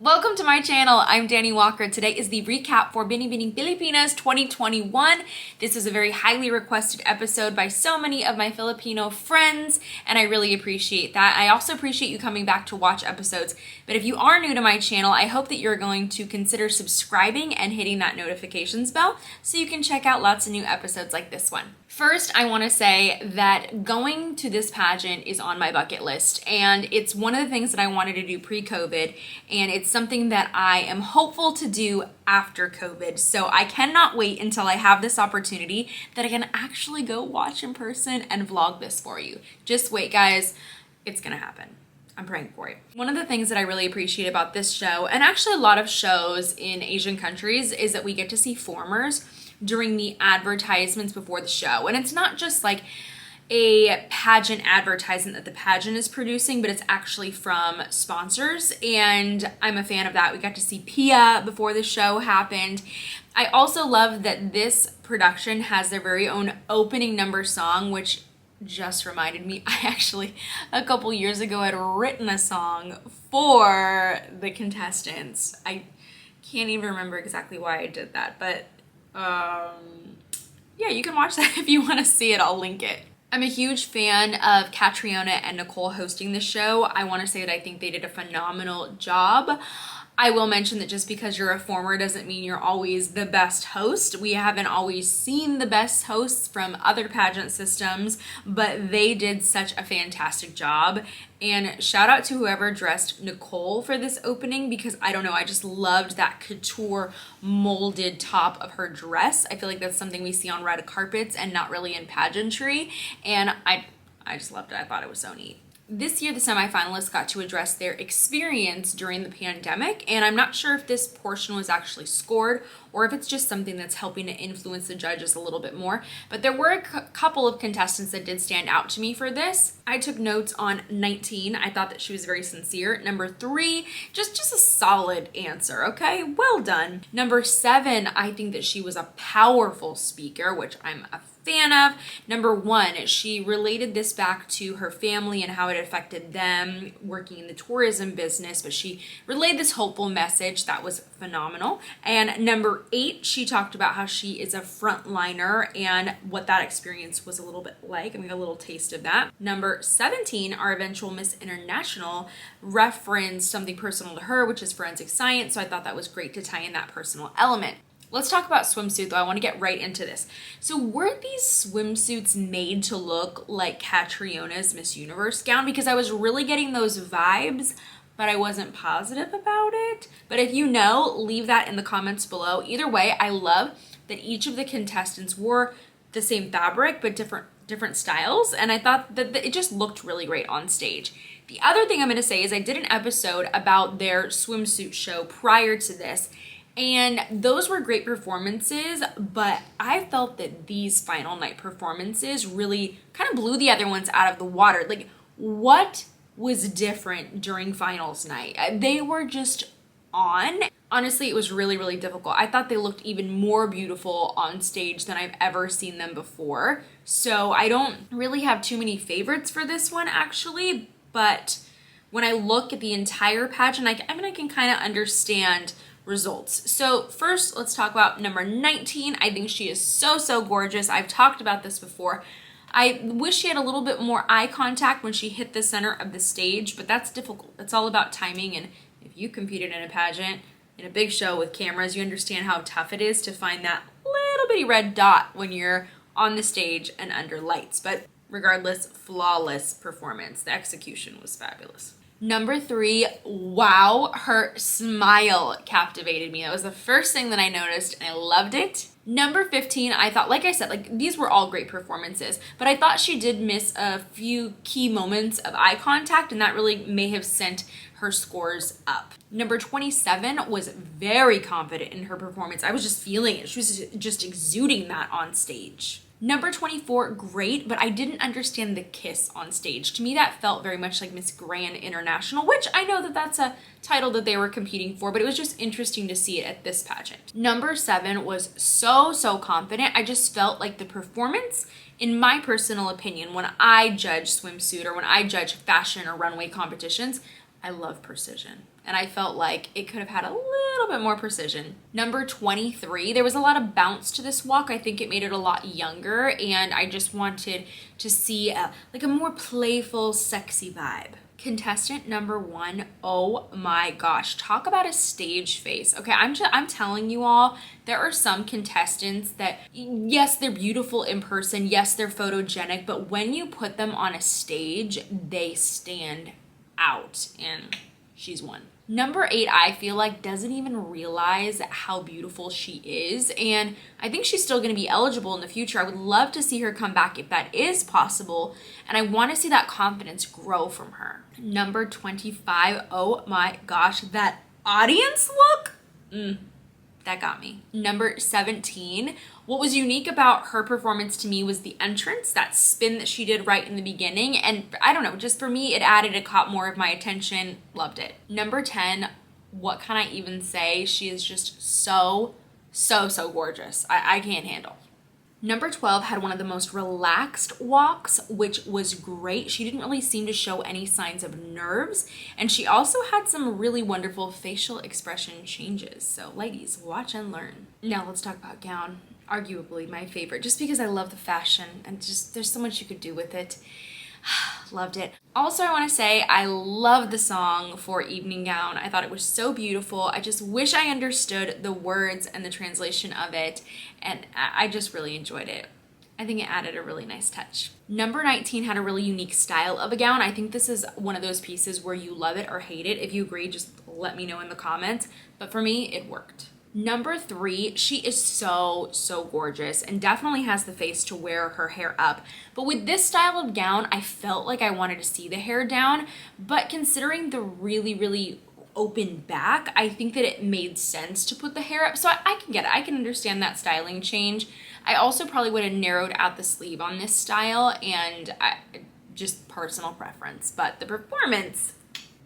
Welcome to my channel. I'm Dani Walker. Today is the recap for BINIBINING Pilipinas 2021. This is a very highly requested episode by so many of my Filipino friends, and I really appreciate that. I also appreciate you coming back to watch episodes. But if you are new to my channel, I hope that you're going to consider subscribing and hitting that notifications bell so you can check out lots of new episodes like this one. First, I want to say that going to this pageant is on my bucket list, and it's one of the things that I wanted to do pre-COVID, and it's something that I am hopeful to do after COVID. So I cannot wait until I have this opportunity that I can actually go watch in person and vlog this for you. Just wait, guys. It's gonna happen. I'm praying for it. One of the things that I really appreciate about this show, and actually a lot of shows in Asian countries, is that we get to see formers during the advertisements before the show. And it's not just like a pageant advertisement that the pageant is producing, but it's actually from sponsors, and I'm a fan of that. We got to see Pia before the show happened. I also love that this production has their very own opening number song, which just reminded me, I actually, a couple years ago, had written a song for the contestants. I can't even remember exactly why I did that, but yeah, you can watch that if you want to see it. I'll link it. I'm a huge fan of Catriona and Nicole hosting the show. I want to say that I think they did a phenomenal job. I will mention that just because you're a former doesn't mean you're always the best host. We haven't always seen the best hosts from other pageant systems, but they did such a fantastic job. And shout out to whoever dressed Nicole for this opening, because I don't know, I just loved that couture molded top of her dress. I feel like that's something we see on red carpets and not really in pageantry. And I just loved it. I thought it was so neat. This year, the semifinalists got to address their experience during the pandemic, and I'm not sure if this portion was actually scored or if it's just something that's helping to influence the judges a little bit more. But there were a couple of contestants that did stand out to me for this. I took notes on 19. I thought that she was very sincere. Number 3, just a solid answer, okay? Well done. Number 7, I think that she was a powerful speaker, which I'm a fan of. Number 1, she related this back to her family and how it affected them working in the tourism business, but she relayed this hopeful message that was phenomenal. And number 8, she talked about how she is a frontliner and what that experience was a little bit like, and we got a little taste of that. Number 17, our eventual Miss International, referenced something personal to her, which is forensic science, so I thought that was great to tie in that personal element. Let's talk about swimsuit, though. I want to get right into this. So were these swimsuits made to look like Catriona's Miss Universe gown? Because I was really getting those vibes, but I wasn't positive about it. But if you know, leave that in the comments below. Either way, I love that each of the contestants wore the same fabric, but different styles. And I thought that it just looked really great on stage. The other thing I'm going to say is I did an episode about their swimsuit show prior to this, and those were great performances, but I felt that these final night performances really kind of blew the other ones out of the water. Like, what was different during finals night? They were just on. Honestly, it was really, really difficult. I thought they looked even more beautiful on stage than I've ever seen them before. So I don't really have too many favorites for this one, actually, but when I look at the entire pageant, I can kind of understand results. So first, let's talk about number 19. I think she is so gorgeous. I've talked about this before. I wish she had a little bit more eye contact when she hit the center of the stage, but that's difficult. It's all about timing, and if you competed in a pageant, in a big show with cameras, you understand how tough it is to find that little bitty red dot when you're on the stage and under lights. But regardless, flawless performance. The execution was fabulous. Number 3, wow, her smile captivated me. That was the first thing that I noticed, and I loved it. Number 15, I thought, like I said, like these were all great performances, but I thought she did miss a few key moments of eye contact, and that really may have sent her scores up. Number 27 was very confident in her performance. I was just feeling it. She was just exuding that on stage. Number 24, great, but I didn't understand the kiss on stage. To me, that felt very much like Miss Grand International, which I know that that's a title that they were competing for, but it was just interesting to see it at this pageant. Number 7 was so confident. I just felt like the performance, in my personal opinion, when I judge swimsuit or when I judge fashion or runway competitions, I love precision. and I felt like it could have had a little bit more precision. Number 23, there was a lot of bounce to this walk. I think it made it a lot younger, and I just wanted to see like a more playful, sexy vibe. Contestant number 1, oh my gosh, talk about a stage face. Okay, I'm telling you all, there are some contestants that, yes, they're beautiful in person, yes, they're photogenic, but when you put them on a stage, they stand out, and she's one. Number 8, I feel like doesn't even realize how beautiful she is, and I think she's still going to be eligible in the future. I would love to see her come back if that is possible, and I want to see that confidence grow from her. Number 25, oh my gosh, that audience look, that got me. Number 17, what was unique about her performance to me was the entrance, that spin that she did right in the beginning. And I don't know, just for me, it added, it caught more of my attention. Loved it. Number 10, what can I even say? She is just so gorgeous. I can't handle. Number 12 had one of the most relaxed walks, which was great. She didn't really seem to show any signs of nerves, and she also had some really wonderful facial expression changes. So ladies, watch and learn. Now let's talk about gown. Arguably my favorite, just because I love the fashion and just there's so much you could do with it. Loved it. Also, I want to say I love the song for Evening Gown. I thought it was so beautiful. I just wish I understood the words and the translation of it, and I just really enjoyed it. I think it added a really nice touch. Number 19 had a really unique style of a gown. I think this is one of those pieces where you love it or hate it. If you agree, just let me know in the comments. But for me, it worked. Number 3, she is so gorgeous and definitely has the face to wear her hair up. But with this style of gown, I felt like I wanted to see the hair down, but considering the really open back, I think that it made sense to put the hair up. So I can get it. I can understand that styling change. I also probably would have narrowed out the sleeve on this style, and just personal preference, but the performance,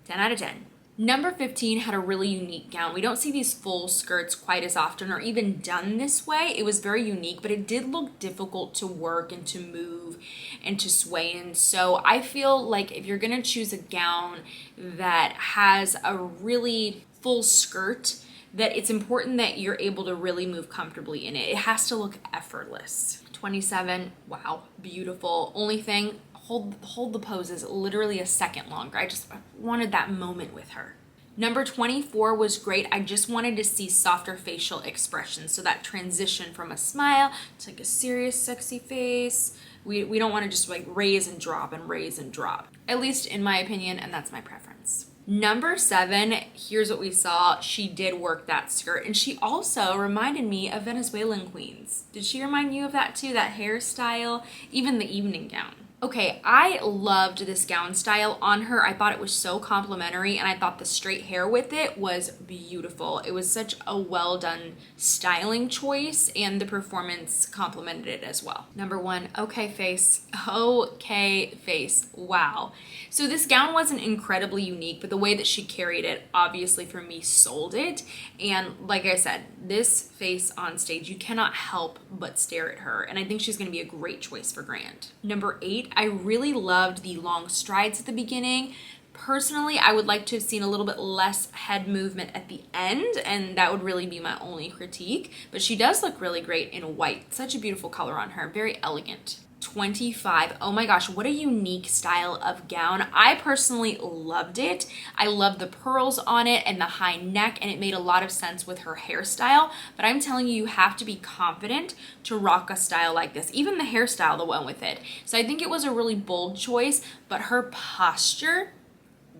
10 out of 10. Number 15 had a really unique gown. We don't see these full skirts quite as often or even done this way. It was very unique, but it did look difficult to work and to move and to sway in. So I feel like if you're gonna choose a gown that has a really full skirt, that it's important that you're able to really move comfortably in it. It has to look effortless. 27, wow, beautiful. Only thing, hold the poses literally a second longer. I wanted that moment with her. Number 24 was great. I just wanted to see softer facial expressions. So that transition from a smile to like a serious, sexy face. We don't want to just like raise and drop and raise and drop. At least in my opinion, and that's my preference. Number 7, here's what we saw. She did work that skirt, and she also reminded me of Venezuelan queens. Did she remind you of that too? That hairstyle, even the evening gown. Okay, I loved this gown style on her. I thought it was so complimentary, and I thought the straight hair with it was beautiful. It was such a well done styling choice, and the performance complemented it as well. Number 1, okay face. Okay face. Wow. So this gown wasn't incredibly unique, but the way that she carried it, obviously for me, sold it. And like I said, this face on stage, you cannot help but stare at her, and I think she's gonna be a great choice for Grand. Number 8, I really loved the long strides at the beginning. Personally, I would like to have seen a little bit less head movement at the end, and that would really be my only critique. But she does look really great in white. Such a beautiful color on her, very elegant. 25, oh my gosh, what a unique style of gown. I personally loved it. I loved the pearls on it and the high neck, and it made a lot of sense with her hairstyle. But I'm telling you, you have to be confident to rock a style like this. Even the hairstyle that went with it. So I think it was a really bold choice, but her posture,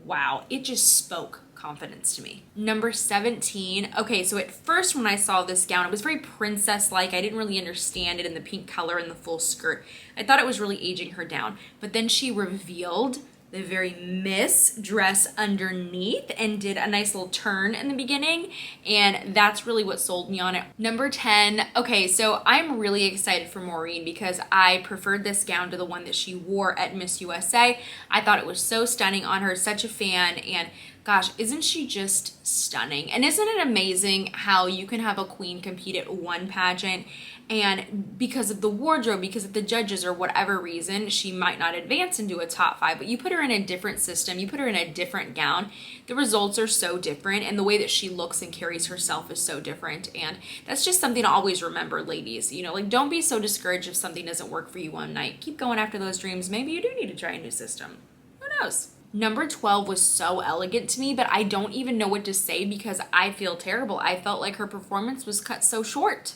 wow, it just spoke confidence to me. Number 17. Okay, so at first when I saw this gown, it was very princess-like. I didn't really understand it in the pink color and the full skirt. I thought it was really aging her down. But then she revealed the very Miss dress underneath and did a nice little turn in the beginning, and that's really what sold me on it. Number 10, okay, so I'm really excited for Maureen because I preferred this gown to the one that she wore at Miss USA. I thought it was so stunning on her, such a fan, and Gosh, isn't she just stunning? And isn't it amazing how you can have a queen compete at one pageant and because of the wardrobe, because of the judges or whatever reason, she might not advance into a top 5, but you put her in a different system, you put her in a different gown, the results are so different and the way that she looks and carries herself is so different. And that's just something to always remember, ladies. You know, like, don't be so discouraged if something doesn't work for you one night. Keep going after those dreams. Maybe you do need to try a new system. Who knows? Number 12 was so elegant to me, but I don't even know what to say because I feel terrible. I felt like her performance was cut so short.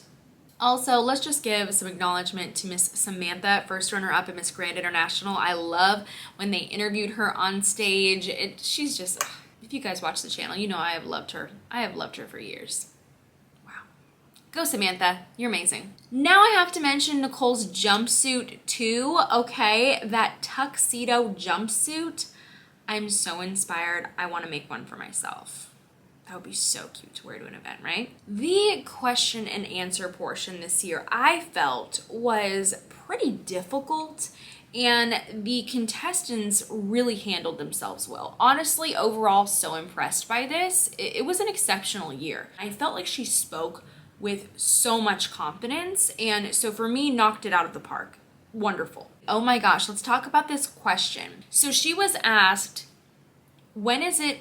Also, let's just give some acknowledgement to Miss Samantha, first runner-up at Miss Grand International. I love when they interviewed her on stage. She's just, if you guys watch the channel, you know I have loved her. I have loved her for years. Wow. Go Samantha, you're amazing. Now I have to mention Nicole's jumpsuit too. Okay, that tuxedo jumpsuit. I'm so inspired. I want to make one for myself. That would be so cute to wear to an event, right? The question and answer portion this year I felt was pretty difficult and the contestants really handled themselves well. Honestly, overall, so impressed by this. It was an exceptional year. I felt like she spoke with so much confidence and so for me, knocked it out of the park. Wonderful. Oh my gosh, let's talk about this question. So she was asked, when is it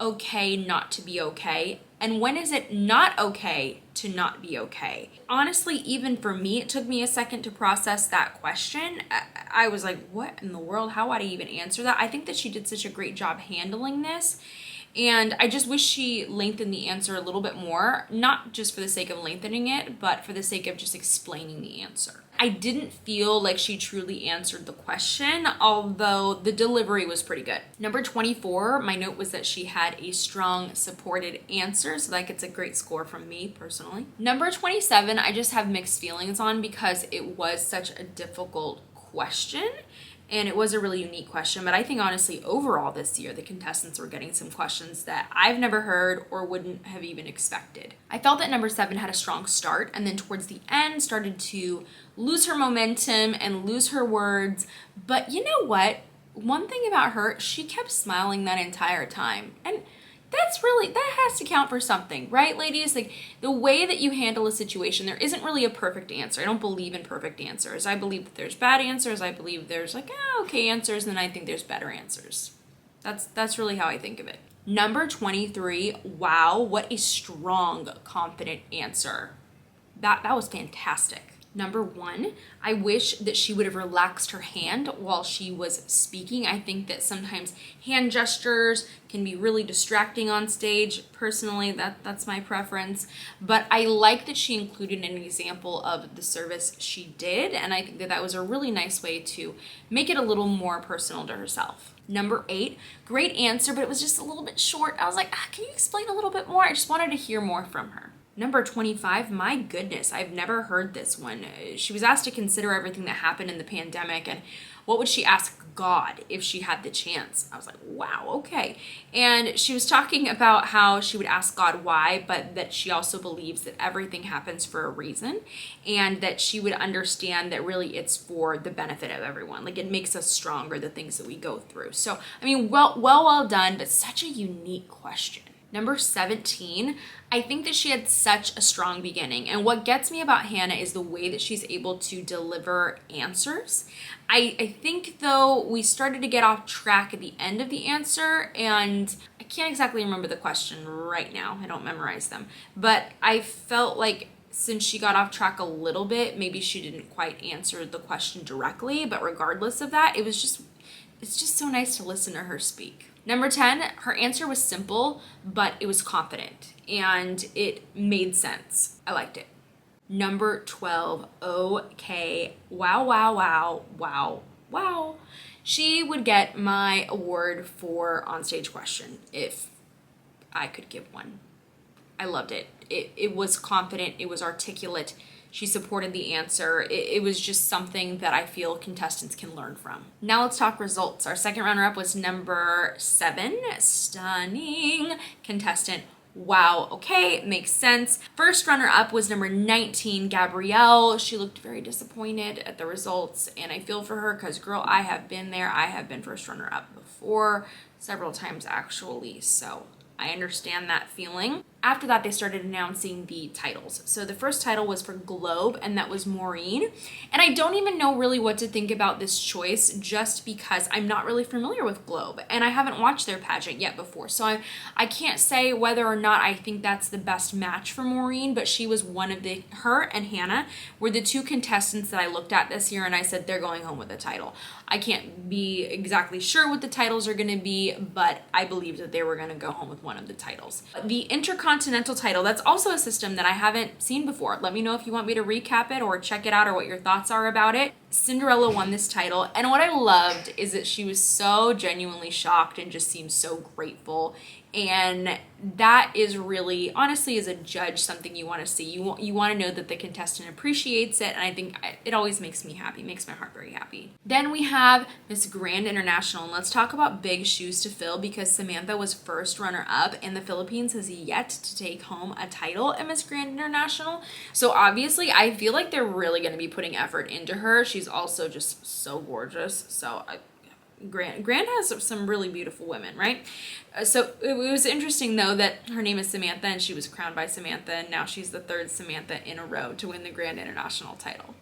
okay not to be okay? And when is it not okay to not be okay? Honestly, even for me, it took me a second to process that question. I was like, what in the world? How would I even answer that? I think that she did such a great job handling this. And I just wish she lengthened the answer a little bit more, not just for the sake of lengthening it, but for the sake of just explaining the answer. I didn't feel like she truly answered the question, although the delivery was pretty good. Number 24, my note was that she had a strong supported answer, so that gets a great score from me personally. Number 27, I just have mixed feelings on because it was such a difficult question. And it was a really unique question, but I think honestly overall this year the contestants were getting some questions that I've never heard or wouldn't have even expected. I felt that number 7 had a strong start and then towards the end started to lose her momentum and lose her words, but you know what? One thing about her, she kept smiling that entire time, and that has to count for something, right, ladies? Like, the way that you handle a situation, there isn't really a perfect answer. I don't believe in perfect answers. I believe that there's bad answers. I believe there's like, okay answers, and then I think there's better answers. That's really how I think of it. Number 23, wow, what a strong, confident answer. That was fantastic. Number 1, I wish that she would have relaxed her hand while she was speaking. I think that sometimes hand gestures can be really distracting on stage. Personally, that's my preference. But I like that she included an example of the service she did, and I think that that was a really nice way to make it a little more personal to herself. Number 8, great answer, but it was just a little bit short. I was like, can you explain a little bit more? I just wanted to hear more from her. Number 25, my goodness, I've never heard this one. She was asked to consider everything that happened in the pandemic and what would she ask God if she had the chance? I was like, wow, okay. And she was talking about how she would ask God why, but that she also believes that everything happens for a reason and that she would understand that really it's for the benefit of everyone. Like, it makes us stronger, the things that we go through. So, I mean, well done, but such a unique question. Number 17, I think that she had such a strong beginning. And what gets me about Hannah is the way that she's able to deliver answers. I think, though, we started to get off track at the end of the answer, and I can't exactly remember the question right now. I don't memorize them. But I felt like since she got off track a little bit, maybe she didn't quite answer the question directly. But regardless of that, it's just so nice to listen to her speak. Number 10, her answer was simple, but it was confident and it made sense. I liked it. Number 12, okay, wow. She would get my award for onstage question if I could give one. I loved it. It was confident, it was articulate. She supported the answer. It was just something that I feel contestants can learn from. Now let's talk results. Our second runner-up was number 7, stunning contestant. Wow, okay, makes sense. First runner-up was number 19, Gabrielle. She looked very disappointed at the results, and I feel for her because, girl, I have been there. I have been first runner-up before. before, several times actually, so I understand that feeling. After that, they started announcing the titles. So the first title was for Globe, and that was Maureen. And I don't even know really what to think about this choice, just because I'm not really familiar with Globe, and I haven't watched their pageant yet before. So I can't say whether or not I think that's the best match for Maureen, but she was one of her and Hannah were the two contestants that I looked at this year, and I said they're going home with the title. I can't be exactly sure what the titles are going to be, but I believe that they were going to go home with one of the titles. The Intercontinental title, that's also a system that I haven't seen before. Let me know if you want me to recap it or check it out or what your thoughts are about it. Cinderella won this title, and what I loved is that she was so genuinely shocked and just seemed so grateful. And that is really, honestly, as a judge, something you want to see. You want to know that the contestant appreciates it, and I think it always makes me happy, makes my heart very happy. Then we have Miss Grand International, and let's talk about big shoes to fill, because Samantha was first runner-up, and the Philippines has yet to take home a title at Miss Grand International. So obviously, I feel like they're really going to be putting effort into her. She's also just so gorgeous, so Grand has some really beautiful women, right? So it was interesting, though, that her name is Samantha, and she was crowned by Samantha, and now she's the third Samantha in a row to win the Grand International title.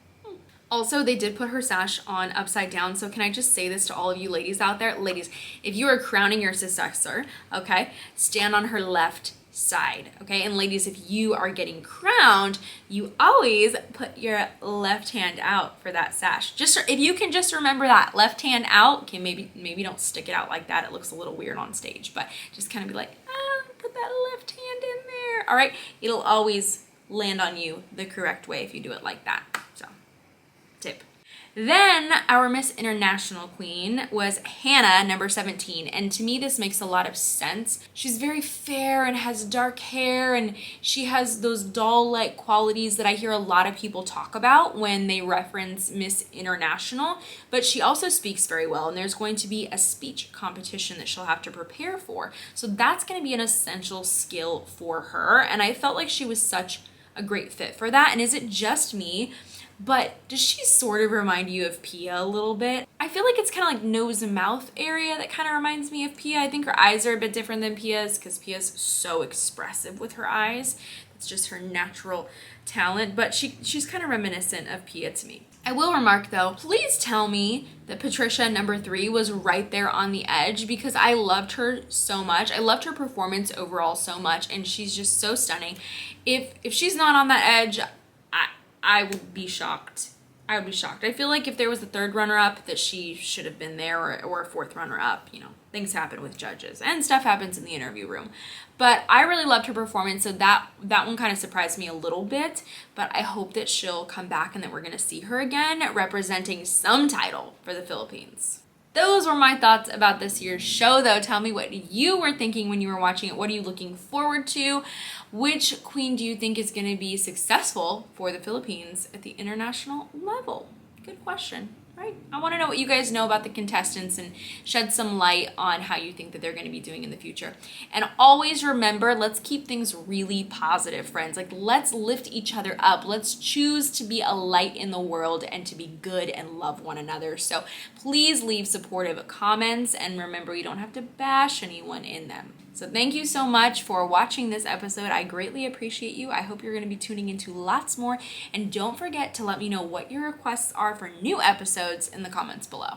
Also, they did put her sash on upside down, so can I just say this to all of you ladies out there? Ladies, if you are crowning your successor, okay, stand on her left side, okay? And ladies, if you are getting crowned, you always put your left hand out for that sash. Just if you can just remember that, left hand out. Okay, maybe don't stick it out like that. It looks a little weird on stage, but just kind of be like, put that left hand in there. All right, it'll always land on you the correct way if you do it like that. So, tip. Then our Miss International Queen was Hannah, number 17, and to me this makes a lot of sense. She's very fair and has dark hair, and she has those doll-like qualities that I hear a lot of people talk about when they reference Miss International, but she also speaks very well, and there's going to be a speech competition that she'll have to prepare for. So that's going to be an essential skill for her, and I felt like she was such a great fit for that. And is it just me? But does she sort of remind you of Pia a little bit? I feel like it's kind of like nose and mouth area that kind of reminds me of Pia. I think her eyes are a bit different than Pia's, because Pia's so expressive with her eyes. It's just her natural talent, but she's kind of reminiscent of Pia to me. I will remark though, please tell me that Patricia, number 3, was right there on the edge, because I loved her so much. I loved her performance overall so much, and she's just so stunning. If she's not on that edge, I would be shocked. I would be shocked. I feel like if there was a third runner-up, that she should have been there, or a fourth runner-up. You know, things happen with judges, and stuff happens in the interview room. But I really loved her performance, so that one kind of surprised me a little bit. But I hope that she'll come back and that we're going to see her again representing some title for the Philippines. Those were my thoughts about this year's show, though. Tell me what you were thinking when you were watching it. What are you looking forward to? Which queen do you think is going to be successful for the Philippines at the international level? Good question, right? I want to know what you guys know about the contestants and shed some light on how you think that they're going to be doing in the future. And always remember, let's keep things really positive, friends. Like, let's lift each other up. Let's choose to be a light in the world and to be good and love one another. So please leave supportive comments, and remember, you don't have to bash anyone in them. So thank you so much for watching this episode. I greatly appreciate you. I hope you're going to be tuning into lots more. And don't forget to let me know what your requests are for new episodes in the comments below.